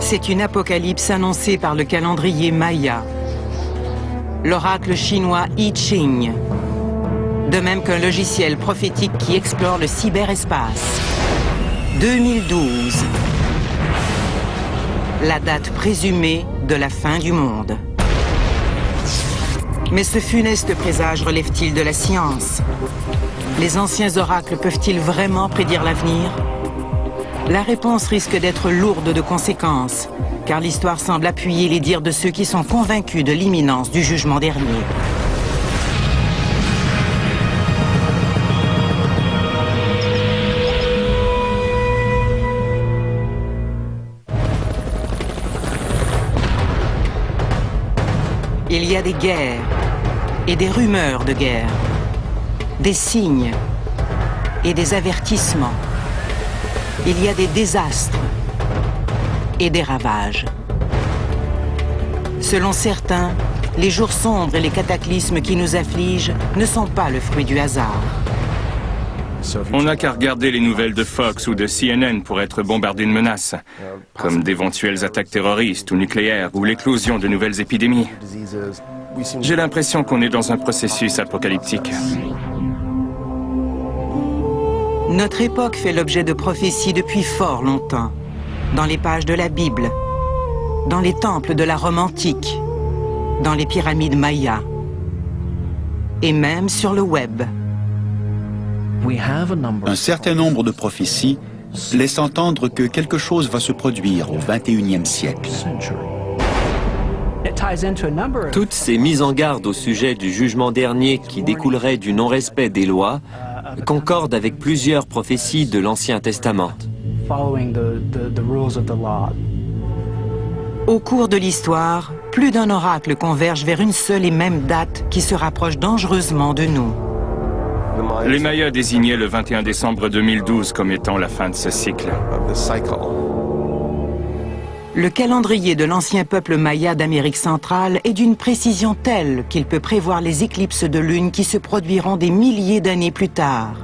C'est une apocalypse annoncée par le calendrier Maya, l'oracle chinois I Ching, de même qu'un logiciel prophétique qui explore le cyberespace. 2012, la date présumée de la fin du monde. Mais ce funeste présage relève-t-il de la science? Les anciens oracles peuvent-ils vraiment prédire l'avenir? La réponse risque d'être lourde de conséquences, car l'histoire semble appuyer les dires de ceux qui sont convaincus de l'imminence du jugement dernier. Il y a des guerres et des rumeurs de guerre, des signes et des avertissements. Il y a des désastres et des ravages. Selon certains, les jours sombres et les cataclysmes qui nous affligent ne sont pas le fruit du hasard. On n'a qu'à regarder les nouvelles de Fox ou de CNN pour être bombardé de menaces, comme d'éventuelles attaques terroristes ou nucléaires ou l'éclosion de nouvelles épidémies. J'ai l'impression qu'on est dans un processus apocalyptique. Notre époque fait l'objet de prophéties depuis fort longtemps, dans les pages de la Bible, dans les temples de la Rome antique, dans les pyramides mayas, et même sur le web. Un certain nombre de prophéties laissent entendre que quelque chose va se produire au XXIe siècle. Toutes ces mises en garde au sujet du jugement dernier qui découlerait du non-respect des lois concordent avec plusieurs prophéties de l'Ancien Testament. Au cours de l'histoire, plus d'un oracle converge vers une seule et même date qui se rapproche dangereusement de nous. Les Mayas désignaient le 21 décembre 2012 comme étant la fin de ce cycle. Le calendrier de l'ancien peuple maya d'Amérique centrale est d'une précision telle qu'il peut prévoir les éclipses de lune qui se produiront des milliers d'années plus tard.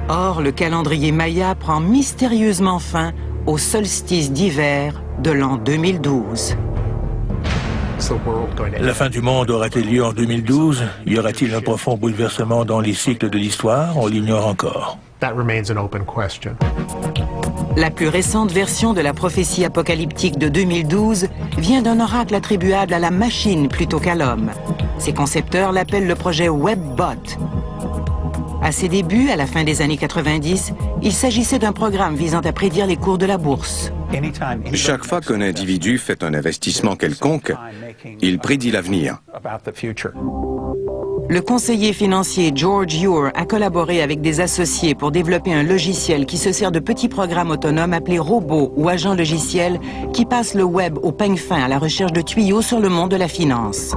Or, le calendrier maya prend mystérieusement fin au solstice d'hiver de l'an 2012. La fin du monde aura-t-il lieu en 2012? Y aura-t-il un profond bouleversement dans les cycles de l'histoire? On l'ignore encore. La plus récente version de la prophétie apocalyptique de 2012 vient d'un oracle attribuable à la machine plutôt qu'à l'homme. Ses concepteurs l'appellent le projet WebBot. À ses débuts, à la fin des années 90, il s'agissait d'un programme visant à prédire les cours de la bourse. Chaque fois qu'un individu fait un investissement quelconque, il prédit l'avenir. Le conseiller financier George Ure a collaboré avec des associés pour développer un logiciel qui se sert de petits programmes autonomes appelés robots ou agents logiciels qui passent le web au peigne fin à la recherche de tuyaux sur le monde de la finance.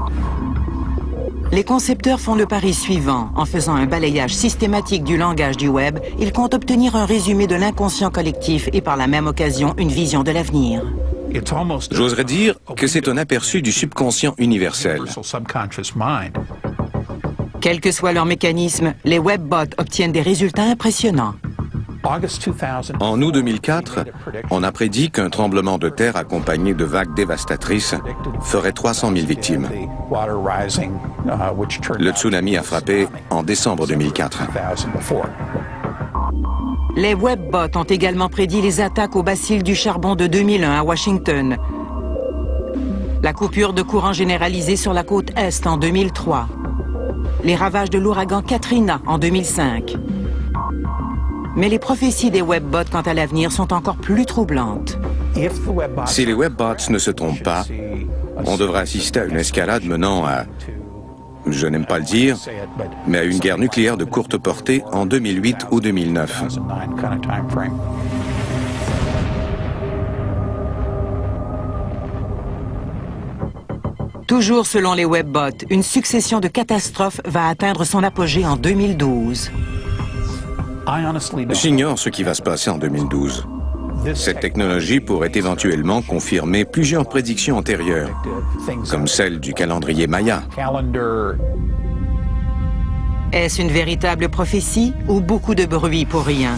Les concepteurs font le pari suivant. En faisant un balayage systématique du langage du web, ils comptent obtenir un résumé de l'inconscient collectif et par la même occasion une vision de l'avenir. J'oserais dire que c'est un aperçu du subconscient universel. Quel que soit leur mécanisme, les webbots obtiennent des résultats impressionnants. En août 2004, on a prédit qu'un tremblement de terre accompagné de vagues dévastatrices ferait 300 000 victimes. Le tsunami a frappé en décembre 2004. Les webbots ont également prédit les attaques au bacille du charbon de 2001 à Washington, la coupure de courant généralisée sur la côte Est en 2003, les ravages de l'ouragan Katrina en 2005. Mais les prophéties des webbots quant à l'avenir sont encore plus troublantes. Si les webbots ne se trompent pas, on devrait assister à une escalade menant à, je n'aime pas le dire, mais à une guerre nucléaire de courte portée en 2008 ou 2009. Toujours selon les webbots, une succession de catastrophes va atteindre son apogée en 2012. J'ignore ce qui va se passer en 2012. Cette technologie pourrait éventuellement confirmer plusieurs prédictions antérieures, comme celle du calendrier Maya. Est-ce une véritable prophétie ou beaucoup de bruit pour rien?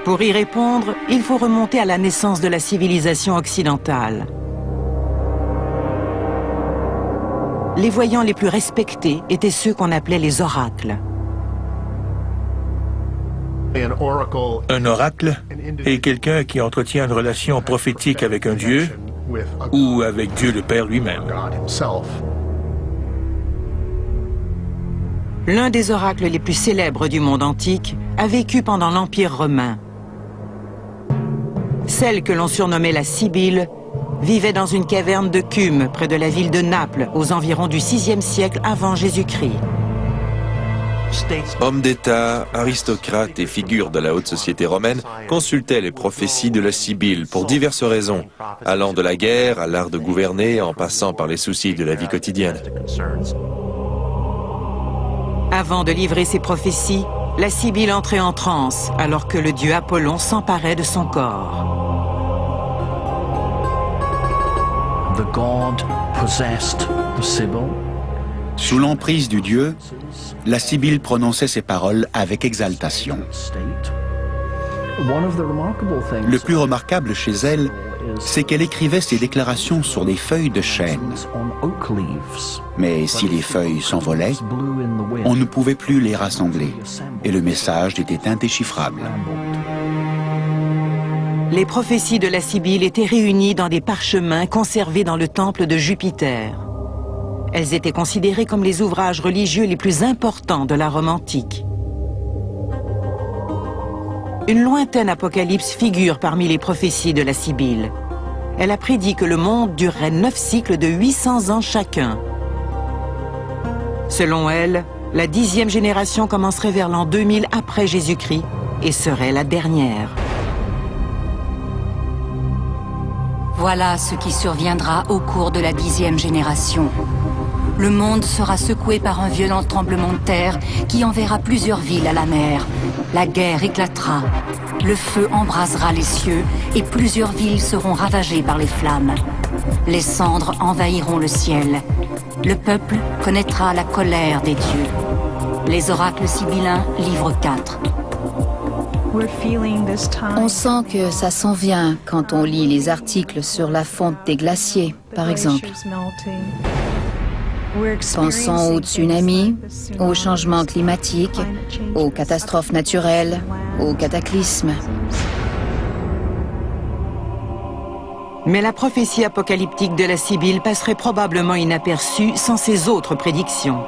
Pour y répondre, il faut remonter à la naissance de la civilisation occidentale. Les voyants les plus respectés étaient ceux qu'on appelait les oracles. Un oracle est quelqu'un qui entretient une relation prophétique avec un dieu ou avec Dieu le Père lui-même. L'un des oracles les plus célèbres du monde antique a vécu pendant l'Empire romain. Celle que l'on surnommait la Sibylle vivait dans une caverne de Cumes près de la ville de Naples aux environs du VIe siècle avant Jésus-Christ. Hommes d'État, aristocrates et figures de la haute société romaine consultaient les prophéties de la Sibylle pour diverses raisons, allant de la guerre à l'art de gouverner en passant par les soucis de la vie quotidienne. Avant de livrer ses prophéties, la Sibylle entrait en transe alors que le dieu Apollon s'emparait de son corps. The god possessed the Sibyl. Sous l'emprise du dieu, la Sibylle prononçait ses paroles avec exaltation. Le plus remarquable chez elle, c'est qu'elle écrivait ses déclarations sur des feuilles de chêne. Mais si les feuilles s'envolaient, on ne pouvait plus les rassembler, et le message était indéchiffrable. Les prophéties de la Sibylle étaient réunies dans des parchemins conservés dans le temple de Jupiter. Elles étaient considérées comme les ouvrages religieux les plus importants de la Rome antique. Une lointaine apocalypse figure parmi les prophéties de la Sibylle. Elle a prédit que le monde durerait 9 cycles de 800 ans chacun. Selon elle, la 10e génération commencerait vers l'an 2000 après Jésus-Christ et serait la dernière. Voilà ce qui surviendra au cours de la 10e génération. Le monde sera secoué par un violent tremblement de terre qui enverra plusieurs villes à la mer. La guerre éclatera, le feu embrasera les cieux et plusieurs villes seront ravagées par les flammes. Les cendres envahiront le ciel. Le peuple connaîtra la colère des dieux. Les oracles sibyllins, livre 4. On sent que ça s'en vient quand on lit les articles sur la fonte des glaciers, par exemple. Pensons aux tsunamis, aux changements climatiques, aux catastrophes naturelles, aux cataclysmes. Mais la prophétie apocalyptique de la Sibylle passerait probablement inaperçue sans ses autres prédictions.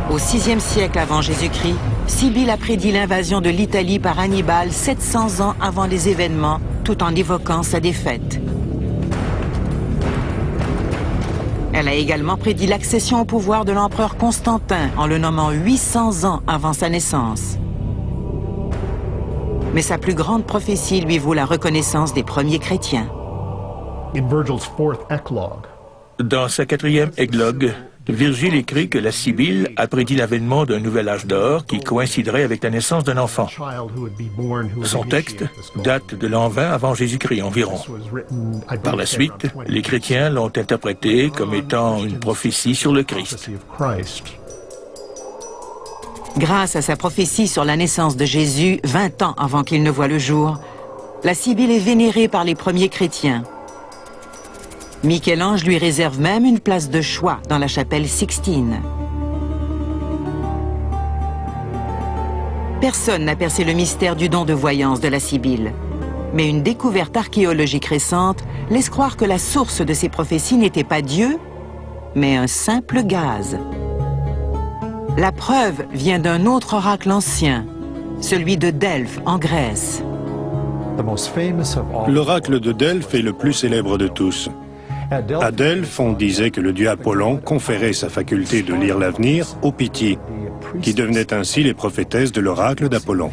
Au VIe siècle avant Jésus-Christ, Sibylle a prédit l'invasion de l'Italie par Hannibal 700 ans avant les événements, tout en évoquant sa défaite. Elle a également prédit l'accession au pouvoir de l'empereur Constantin en le nommant 800 ans avant sa naissance. Mais sa plus grande prophétie lui vaut la reconnaissance des premiers chrétiens. Dans sa 4e églogue, Virgile écrit que la Sibylle a prédit l'avènement d'un nouvel âge d'or qui coïnciderait avec la naissance d'un enfant. Son texte date de l'an 20 avant Jésus-Christ environ. Par la suite, les chrétiens l'ont interprété comme étant une prophétie sur le Christ. Grâce à sa prophétie sur la naissance de Jésus, 20 ans avant qu'il ne voie le jour, la Sibylle est vénérée par les premiers chrétiens. Michel-Ange lui réserve même une place de choix dans la chapelle Sixtine. Personne n'a percé le mystère du don de voyance de la Sibylle. Mais une découverte archéologique récente laisse croire que la source de ces prophéties n'était pas Dieu, mais un simple gaz. La preuve vient d'un autre oracle ancien, celui de Delphes en Grèce. L'oracle de Delphes est le plus célèbre de tous. À Delphes, on disait que le dieu Apollon conférait sa faculté de lire l'avenir aux Pythie, qui devenaient ainsi les prophétesses de l'oracle d'Apollon.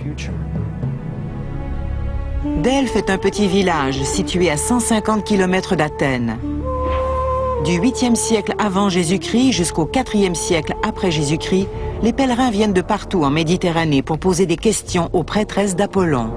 Delphes est un petit village situé à 150 km d'Athènes. Du 8e siècle avant Jésus-Christ jusqu'au 4e siècle après Jésus-Christ, les pèlerins viennent de partout en Méditerranée pour poser des questions aux prêtresses d'Apollon.